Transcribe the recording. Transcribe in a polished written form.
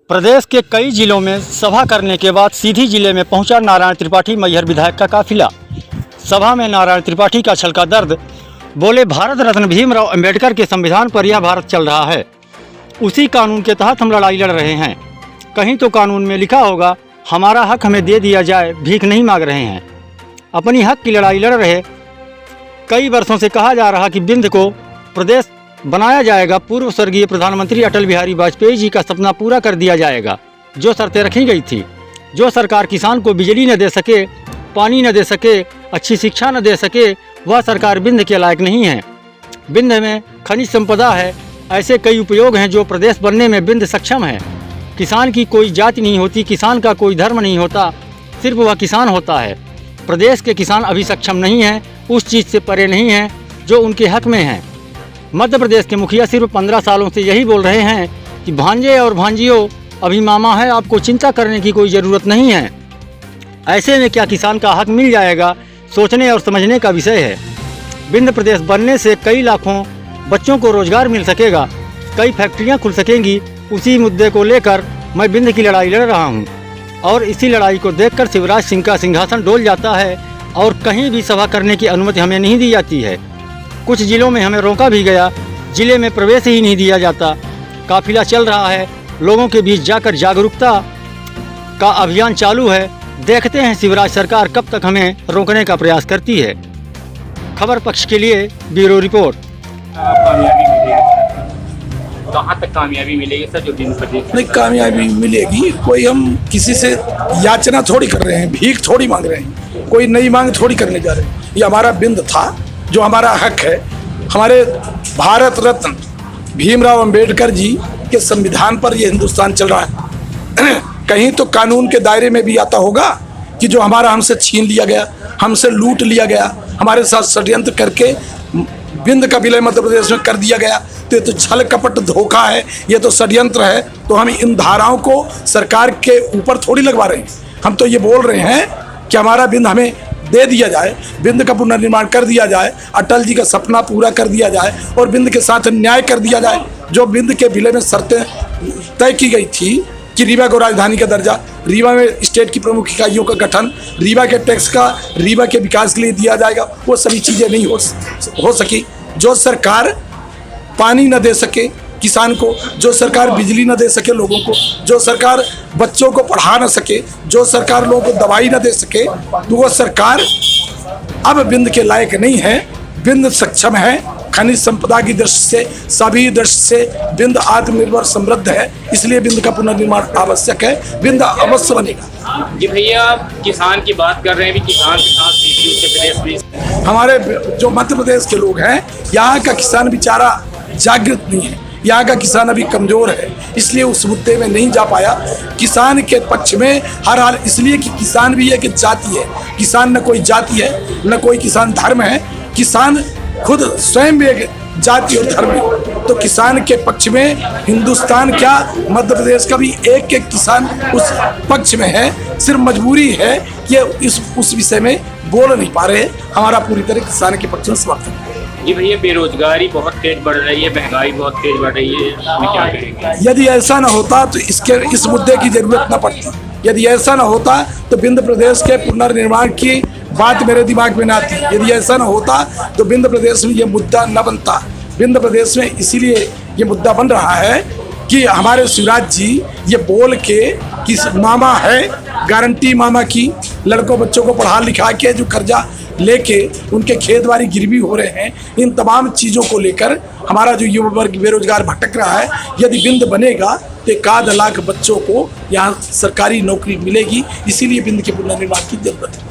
प्रदेश के कई जिलों में सभा करने के बाद सीधी जिले में पहुंचा नारायण त्रिपाठी मैहर विधायक का काफिला। सभा में नारायण त्रिपाठी का छलका दर्द, बोले भारत रत्न भीमराव अंबेडकर के संविधान पर यह भारत चल रहा है, उसी कानून के तहत हम लड़ाई लड़ रहे हैं। कहीं तो कानून में लिखा होगा हमारा हक हमें दे दिया जाए, भीख नहीं मांग रहे हैं। अपनी हक की लड़ाई लड़ रहे। कई वर्षों से कहा जा रहा कि बिंद को प्रदेश बनाया जाएगा, पूर्व स्वर्गीय प्रधानमंत्री अटल बिहारी वाजपेयी जी का सपना पूरा कर दिया जाएगा। जो शर्तें रखी गई थी, जो सरकार किसान को बिजली न दे सके, पानी न दे सके, अच्छी शिक्षा न दे सके, वह सरकार बिंद के लायक नहीं है। बिंद में खनिज संपदा है, ऐसे कई उपयोग हैं जो प्रदेश बनने में बिंद सक्षम है। किसान की कोई जाति नहीं होती, किसान का कोई धर्म नहीं होता, सिर्फ वह किसान होता है। प्रदेश के किसान अभी सक्षम नहीं हैं, उस चीज़ से परे नहीं हैं जो उनके हक में है। मध्य प्रदेश के मुखिया सिर्फ 15 सालों से यही बोल रहे हैं कि भांजे और भांजियों अभी मामा है, आपको चिंता करने की कोई ज़रूरत नहीं है। ऐसे में क्या किसान का हक मिल जाएगा, सोचने और समझने का विषय है। बिंद प्रदेश बनने से कई लाखों बच्चों को रोजगार मिल सकेगा, कई फैक्ट्रियां खुल सकेंगी। उसी मुद्दे को लेकर मैं बिंद की लड़ाई लड़ रहा हूं और इसी लड़ाई को देखकर शिवराज सिंह का सिंहासन डोल जाता है और कहीं भी सभा करने की अनुमति हमें नहीं दी जाती है। कुछ जिलों में हमें रोका भी गया, जिले में प्रवेश ही नहीं दिया जाता। काफिला चल रहा है, लोगों के बीच जाकर जागरूकता का अभियान चालू है। देखते हैं शिवराज सरकार कब तक हमें रोकने का प्रयास करती है। खबर पक्ष के लिए ब्यूरो रिपोर्ट। कहाँ तक कामयाबी मिलेगी सर? जो दिन प्रदेश नहीं कामयाबी मिलेगी, कोई हम किसी से याचना थोड़ी कर रहे हैं, भीख थोड़ी मांग रहे हैं, कोई नई मांग थोड़ी करने जा रहे हैं। ये हमारा बिंद था, जो हमारा हक है। हमारे भारत रत्न भीमराव अंबेडकर जी के संविधान पर ये हिंदुस्तान चल रहा है। कहीं तो कानून के दायरे में भी आता होगा कि जो हमारा हमसे छीन लिया गया, हमसे लूट लिया गया, हमारे साथ षड्यंत्र करके बिंद का विलय मध्य प्रदेश में कर दिया गया। तो ये तो छल कपट धोखा है, ये तो षड्यंत्र है। तो हम इन धाराओं को सरकार के ऊपर थोड़ी लगवा रहे हैं। हम तो ये बोल रहे हैं कि हमारा बिंद हमें दे दिया जाए, बिंद का पुनर्निर्माण कर दिया जाए, अटल जी का सपना पूरा कर दिया जाए और बिंद के साथ न्याय कर दिया जाए। जो बिंद के विलय में शर्तें तय की गई थी कि रीवा को राजधानी का दर्जा, रीवा में स्टेट की प्रमुख इकाइयों का गठन, रीवा के टैक्स का रीवा के विकास के लिए दिया जाएगा, वो सभी चीज़ें नहीं हो सकी। जो सरकार पानी न दे सके किसान को, जो सरकार बिजली न दे सके लोगों को, जो सरकार बच्चों को पढ़ा न सके, जो सरकार लोगों को दवाई न दे सके, तो वो सरकार अब बिंद के लायक नहीं है। बिंद सक्षम है, खनिज संपदा की दृष्टि से, सभी दृष्टि से बिंद आत्मनिर्भर समृद्ध है। इसलिए बिंद का पुनर्निर्माण आवश्यक है, बिंद अवश्य बनेगा। जी भैया, किसान की बात कर रहे हैं, भी किसान के साथ उत्तर प्रदेश में हमारे जो मध्य प्रदेश के लोग हैं, यहाँ का किसान बेचारा जागृत नहीं है, यहाँ का किसान अभी कमजोर है, इसलिए उस मुद्दे में नहीं जा पाया। किसान के पक्ष में हर हाल, इसलिए कि किसान भी एक जाति है। किसान न कोई जाति है, न कोई किसान धर्म है, किसान खुद स्वयं भी एक जाति और धर्म है। तो किसान के पक्ष में हिंदुस्तान क्या, मध्य प्रदेश का भी एक एक किसान उस पक्ष में है। सिर्फ मजबूरी है कि उस विषय में बोल नहीं पा रहे। हमारा पूरी तरह किसान के पक्ष में समर्थन है। जी भैया, बेरोजगारी बहुत तेज बढ़ रही है, महंगाई बहुत तेज बढ़ रही है, इसमें क्या करेंगे? यदि ऐसा न होता तो इस मुद्दे की जरूरत न पड़ती। यदि ऐसा न होता तो बिंद प्रदेश के पुनर्निर्माण की बात मेरे दिमाग में न आती। यदि ऐसा न होता तो बिंद प्रदेश में ये मुद्दा न बनता। बिंद प्रदेश में इसीलिए ये मुद्दा बन रहा है कि हमारे शिवराज जी ये बोल के कि मामा है, गारंटी मामा की, लड़कों बच्चों को पढ़ा लिखा के जो कर्जा लेके उनके खेत बाड़ी गिरवी हो रहे हैं, इन तमाम चीज़ों को लेकर हमारा जो युवा वर्ग बेरोजगार भटक रहा है। यदि बिंद बनेगा तो 1 लाख बच्चों को यहाँ सरकारी नौकरी मिलेगी। इसीलिए बिंद के पुनर्निर्माण की जरूरत है।